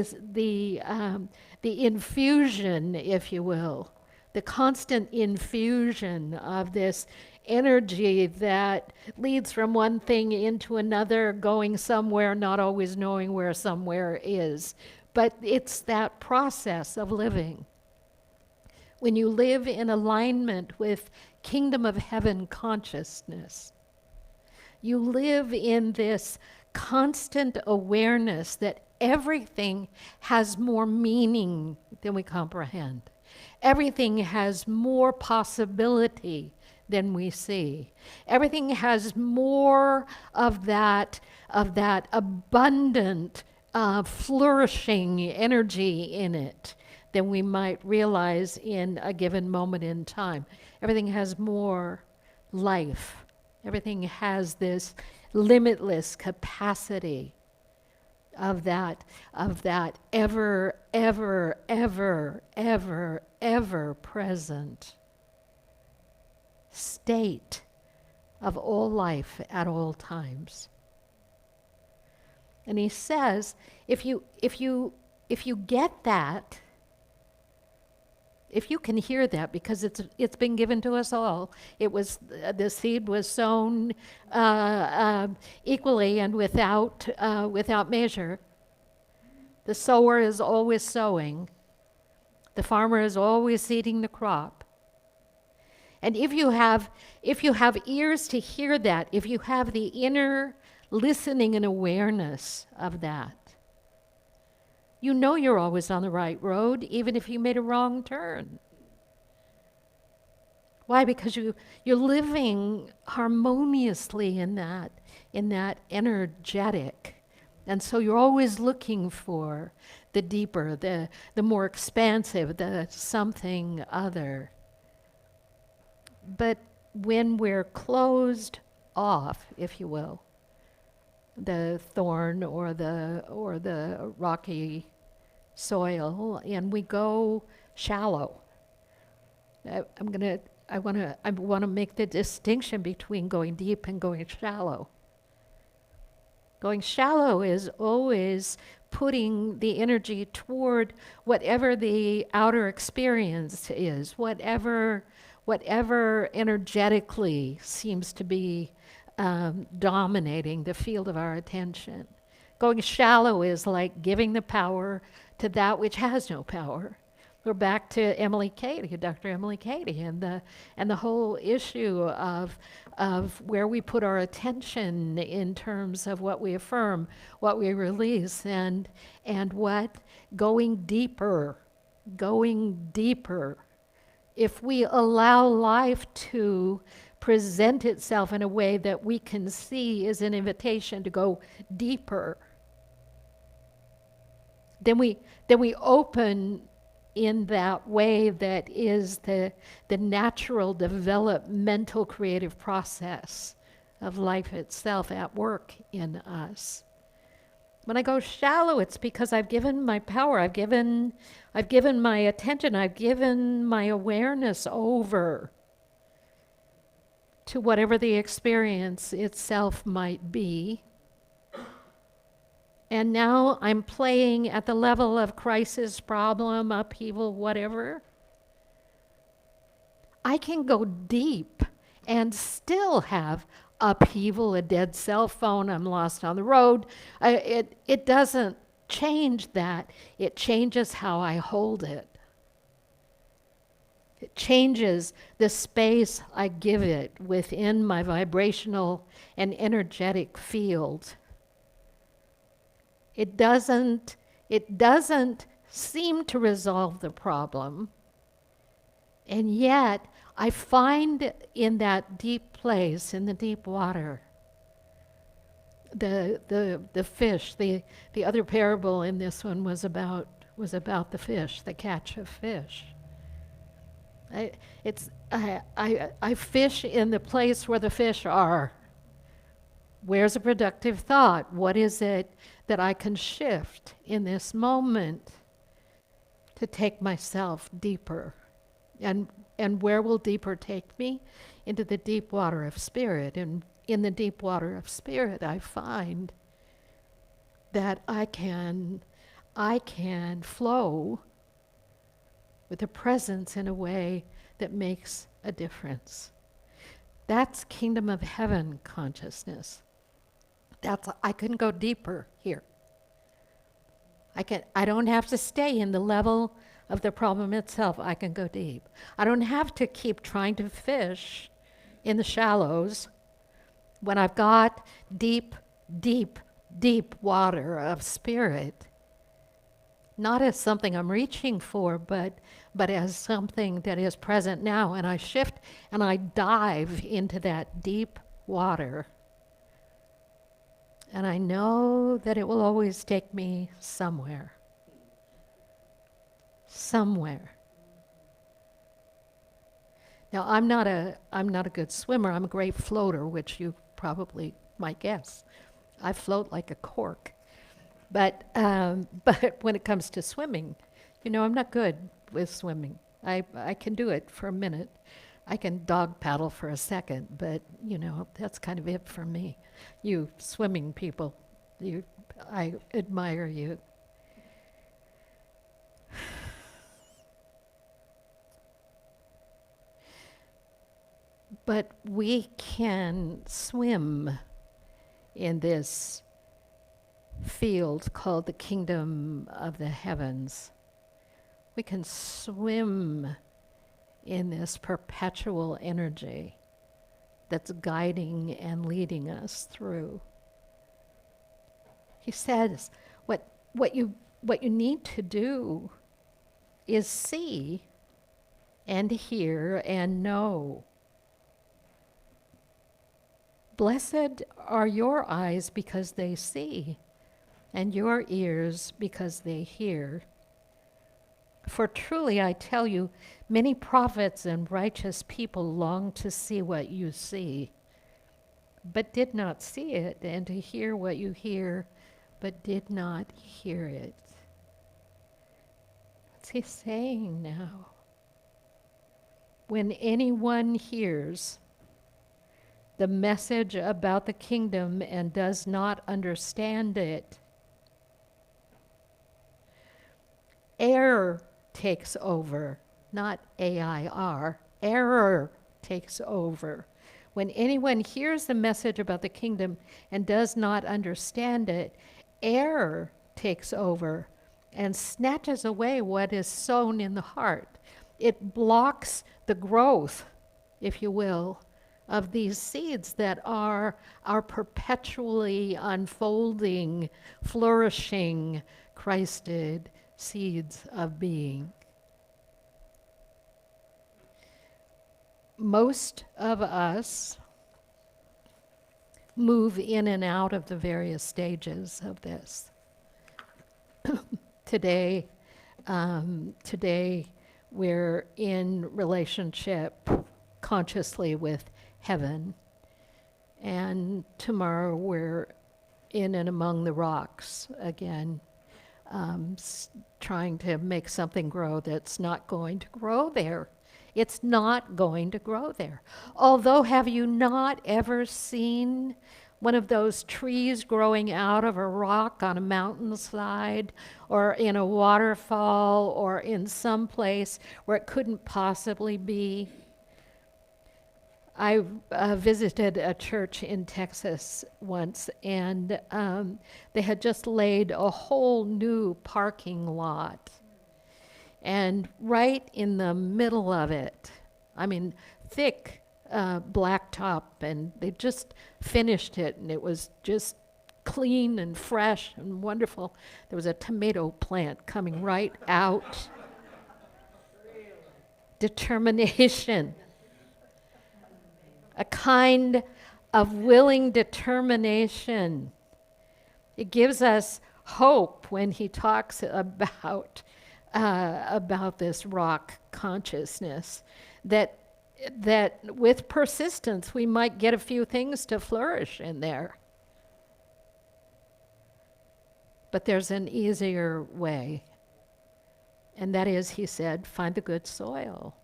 infusion, if you will, the constant infusion of this energy that leads from one thing into another, going somewhere, not always knowing where somewhere is. But it's that process of living. When you live in alignment with kingdom of heaven consciousness, you live in this constant awareness that everything has more meaning than we comprehend. Everything has more possibility than we see. Everything has more of that abundant, flourishing energy in it than we might realize in a given moment in time. Everything has more life. Everything has this limitless capacity of that ever, ever, ever, ever, ever present state of all life at all times. And he says, if you get that, if you can hear that, because it's been given to us all, it was the seed was sown equally and without measure. The sower is always sowing. The farmer is always seeding the crop. And if you have ears to hear that, if you have the inner listening and awareness of that, you know you're always on the right road, even if you made a wrong turn. Why? Because you're living harmoniously in that energetic. And so you're always looking for the deeper, the more expansive, the something other. But when we're closed off, if you will, the thorn or the rocky soil, and we go shallow. I want to make the distinction between going deep and going shallow. Going shallow is always putting the energy toward whatever the outer experience is, whatever energetically seems to be dominating the field of our attention. Going shallow is like giving the power to that which has no power. We're back to Emily Cady, Dr. Emily Cady, and the whole issue of where we put our attention in terms of what we affirm, what we release, and what going deeper. If we allow life to present itself in a way that we can see is an invitation to go deeper, then we open in that way that is the natural developmental creative process of life itself at work in us. When I go shallow, it's because I've given my power, I've given my attention, I've given my awareness over to whatever the experience itself might be. And now I'm playing at the level of crisis, problem, upheaval, whatever. I can go deep and still have upheaval, a dead cell phone, I'm lost on the road. It doesn't change that. It changes how I hold it. It changes the space I give it within my vibrational and energetic field. It doesn't seem to resolve the problem, and yet I find in that deep place, in the deep water, the fish. The other parable in this one was about the fish, the catch of fish. I fish in the place where the fish are. Where's a productive thought? What is it that I can shift in this moment to take myself deeper? And where will deeper take me? Into the deep water of spirit. And in the deep water of spirit, I find that I can flow with the presence in a way that makes a difference. That's kingdom of heaven consciousness. I can go deeper here. I don't have to stay in the level of the problem itself. I can go deep. I don't have to keep trying to fish in the shallows when I've got deep, deep, deep water of spirit. Not as something I'm reaching for, but as something that is present now. And I shift and I dive into that deep water. And I know that it will always take me somewhere. Somewhere. Now, I'm not a good swimmer. I'm a great floater, which you probably might guess. I float like a cork. But when it comes to swimming, I'm not good with swimming. I can do it for a minute. I can dog paddle for a second, but that's kind of it for me. You swimming people, I admire you. But we can swim in this field called the kingdom of the heavens. We can swim in this perpetual energy that's guiding and leading us through. He says, what you need to do is see and hear and know. Blessed are your eyes because they see, and your ears because they hear. For truly I tell you, many prophets and righteous people long to see what you see, but did not see it, and to hear what you hear, but did not hear it. What's he saying now? When anyone hears the message about the kingdom and does not understand it, error takes over, not AIR. Error takes over. When anyone hears the message about the kingdom and does not understand it, error takes over and snatches away what is sown in the heart. It blocks the growth, if you will, of these seeds that are our perpetually unfolding, flourishing, Christed seeds of being. Most of us move in and out of the various stages of this. Today we're in relationship consciously with heaven, and tomorrow we're in and among the rocks again, trying to make something grow that's not going to grow there. It's not going to grow there. Although, have you not ever seen one of those trees growing out of a rock on a mountainside or in a waterfall or in some place where it couldn't possibly be? I visited a church in Texas once, and they had just laid a whole new parking lot. And right in the middle of it, I mean, thick blacktop, and they just finished it, and it was just clean and fresh and wonderful. There was a tomato plant coming right out. Determination. a kind of willing determination. It gives us hope when he talks about this rock consciousness, that with persistence we might get a few things to flourish in there. But there's an easier way, and that is, he said, find the good soil.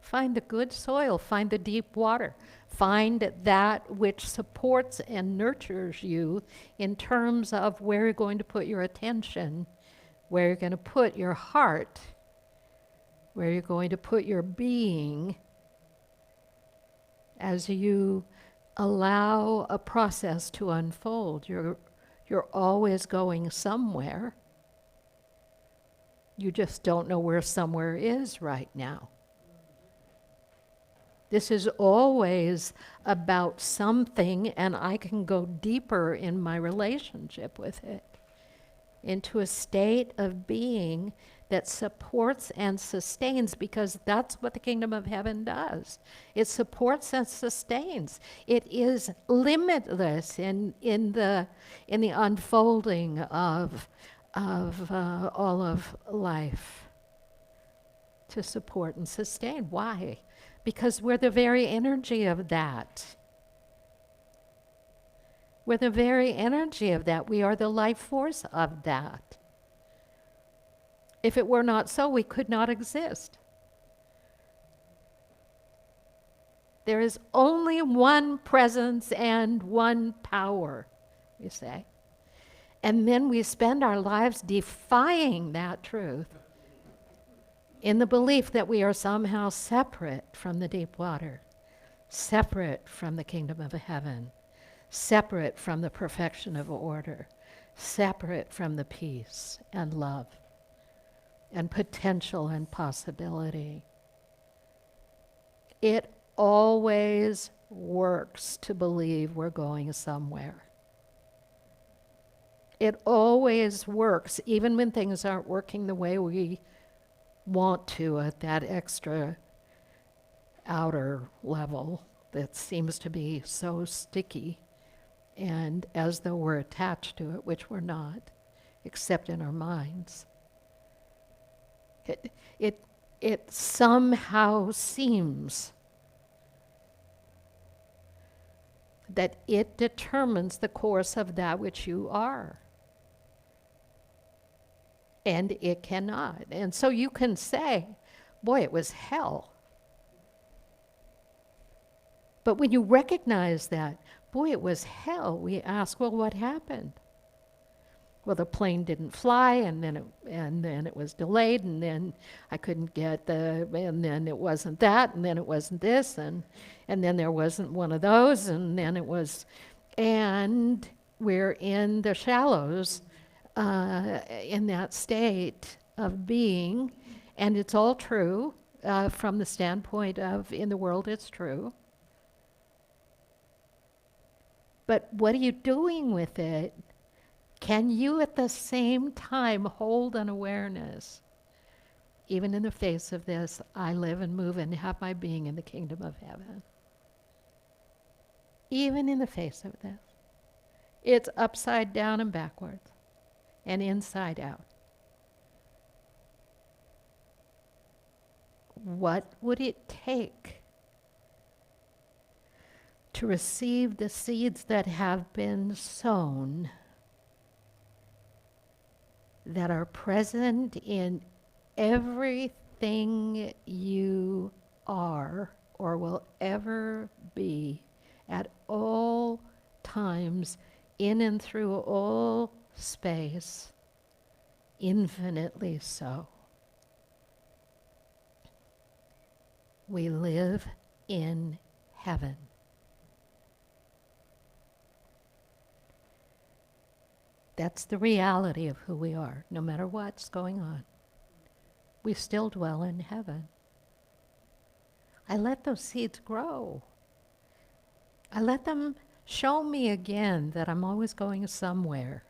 Find the good soil, find the deep water, find that which supports and nurtures you in terms of where you're going to put your attention, where you're going to put your heart, where you're going to put your being as you allow a process to unfold. You're always going somewhere. You just don't know where somewhere is right now. This is always about something, and I can go deeper in my relationship with it, into a state of being that supports and sustains, because that's what the kingdom of heaven does. It supports and sustains. It is limitless in the unfolding of all of life, to support and sustain. Why? Because we're the very energy of that. We're the very energy of that. We are the life force of that. If it were not so, we could not exist. There is only one presence and one power, we say. And then we spend our lives defying that truth in the belief that we are somehow separate from the deep water, separate from the kingdom of heaven, separate from the perfection of order, separate from the peace and love and potential and possibility. It always works to believe we're going somewhere. It always works, even when things aren't working the way we want to at that extra outer level that seems to be so sticky, and as though we're attached to it, which we're not, except in our minds. It somehow seems that it determines the course of that which you are. And it cannot. And so you can say, boy, it was hell. But when you recognize that, boy, it was hell, we ask, well, what happened? Well, the plane didn't fly, and then it was delayed, and then I couldn't get and then it wasn't that, and then it wasn't this, and then there wasn't one of those, and then it was, and we're in the shallows, in that state of being, and it's all true from the standpoint of in the world it's true. But what are you doing with it? Can you at the same time hold an awareness, even in the face of this, I live and move and have my being in the kingdom of heaven? Even in the face of this. It's upside down and backwards and inside out. What would it take to receive the seeds that have been sown, that are present in everything you are or will ever be at all times, in and through all space, infinitely so? We live in heaven. That's the reality of who we are, no matter what's going on. We still dwell in heaven. I let those seeds grow. I let them show me again that I'm always going somewhere.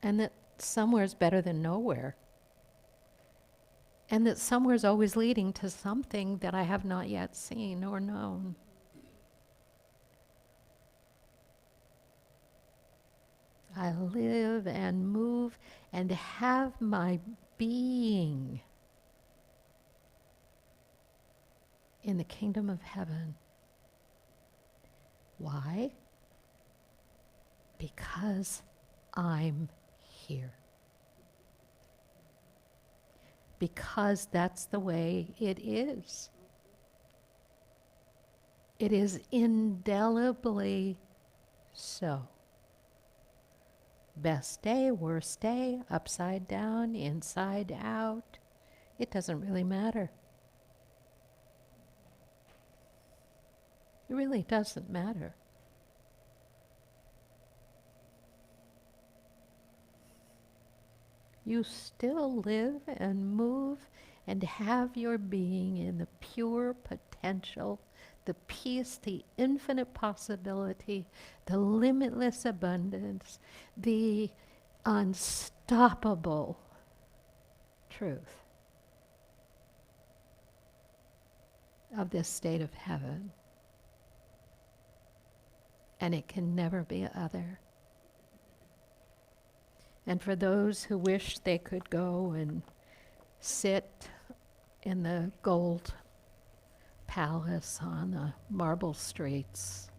And that somewhere is better than nowhere. and that somewhere is always leading to something that I have not yet seen or known. I live and move and have my being in the kingdom of heaven. Why? Because I'm here. Because that's the way it is. It is indelibly so. Best day, worst day, upside down, inside out. It doesn't really matter. It really doesn't matter. You still live and move and have your being in the pure potential, the peace, the infinite possibility, the limitless abundance, the unstoppable truth of this state of heaven. And it can never be other. And for those who wish they could go and sit in the gold palace on the marble streets,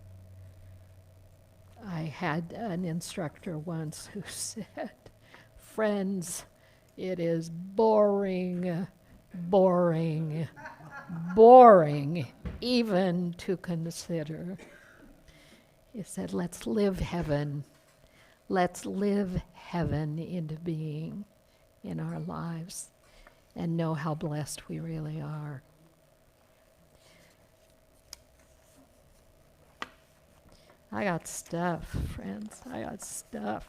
I had an instructor once who said, "Friends, it is boring, boring, boring even to consider." He said, let's live heaven. Let's live heaven into being in our lives and know how blessed we really are. I got stuff, friends. I got stuff.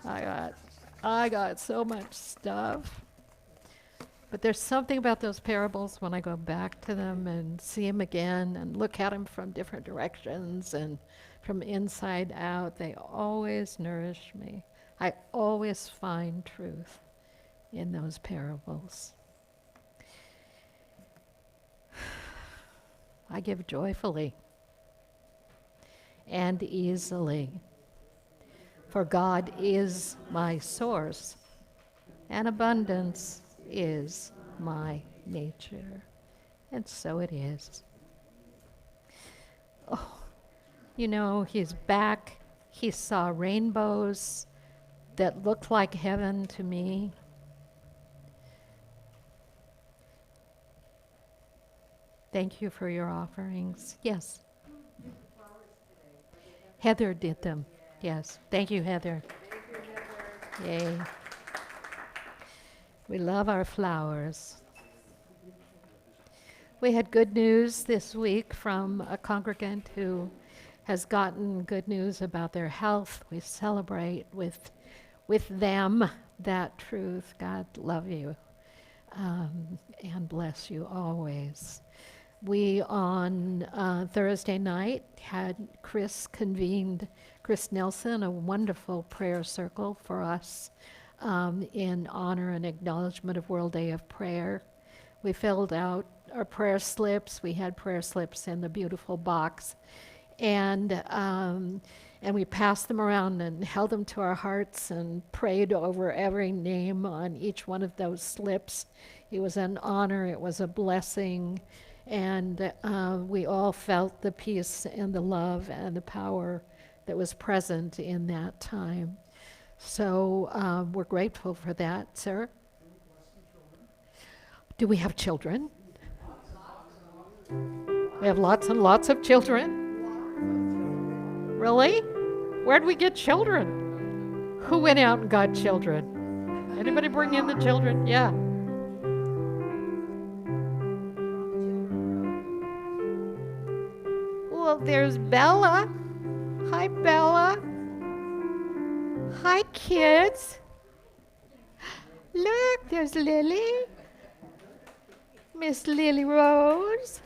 I got so much stuff. But there's something about those parables when I go back to them and see them again and look at them from different directions and from inside out. They always nourish me. I always find truth in those parables. I give joyfully and easily, for God is my source, and abundance is my nature. And so it is. Oh, you know, he's back. He saw rainbows that looked like heaven to me. Thank you for your offerings. Yes. Heather did them. Yes. Thank you, Heather. Yay. We love our flowers. We had good news this week from a congregant who has gotten good news about their health. We celebrate with them that truth. God love you and bless you always. We, on Thursday night, had Chris Nelson, a wonderful prayer circle for us in honor and acknowledgement of World Day of Prayer. We filled out our prayer slips. We had prayer slips in the beautiful box. And we passed them around and held them to our hearts and prayed over every name on each one of those slips. It was an honor. It was a blessing. And we all felt the peace and the love and the power that was present in that time. So we're grateful for that, sir. Do we have children? We have lots and lots of children. Really? Where'd we get children? Who went out and got children? Anybody bring in the children? Yeah. Well, there's Bella. Hi, Bella. Hi, kids. Look, there's Lily. Miss Lily Rose.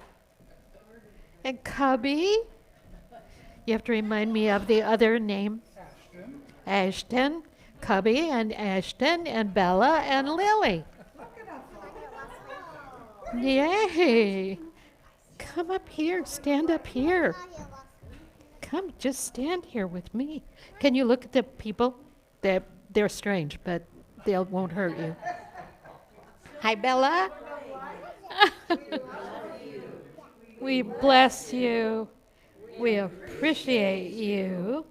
And Cubby. You have to remind me of the other name. Ashton. Cubby and Ashton and Bella and Lily. Yay! Come up here, stand up here. Come, just stand here with me. Can you look at the people? They're strange, but they won't hurt you. Hi, Bella. We bless you. We appreciate you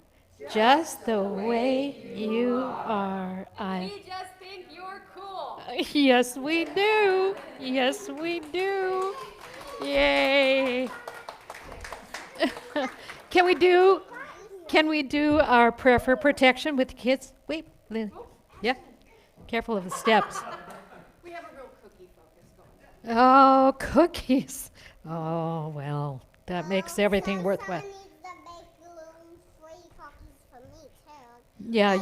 just the way you are. We just think you're cool. Yes, we do. Yes, we do. Yay. Can we do our prayer for protection with the kids? Wait, Lily. Yeah. Careful of the steps. We have a real cookie focus going. Oh, cookies. Oh, well, that makes everything worthwhile. Needs to bake gluten-free cookies for me too. Yeah, I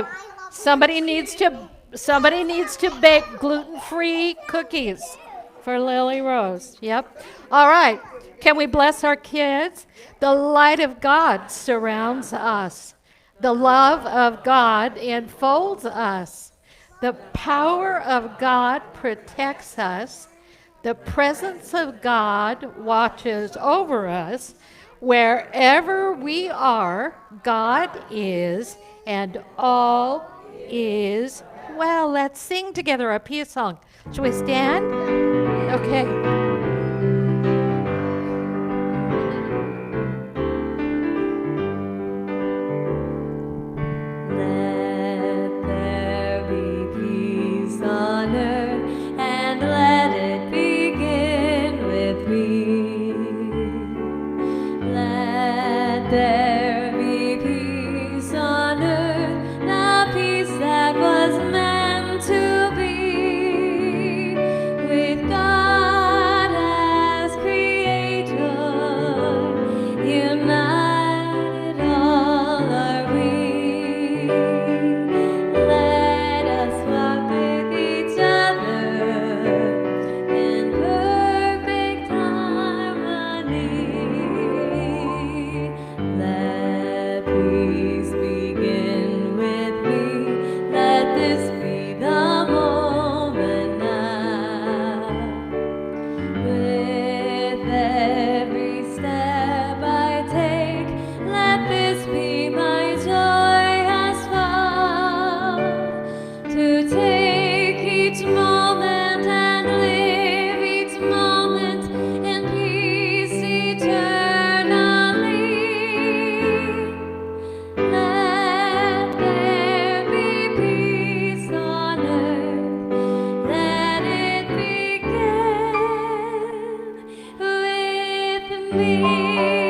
love somebody needs to bake gluten-free cookies for Lily Rose. Yep. All right. Can we bless our kids? The light of God surrounds us. The love of God enfolds us. The power of God protects us. The presence of God watches over us. Wherever we are, God is, and all is well. Let's sing together a peace song. Shall we stand? Okay. Let there be peace on earth, and let it begin with me. Let there be peace on earth, the peace that was meant to be, with God as creator, united all are we. Let us walk with each other in perfect harmony. Let peace begin with me. Let this be the moment now. With every step I take, let this be my joyous vow, to take each moment and live each moment in peace eternally. Let there be peace on earth. Let it begin with me.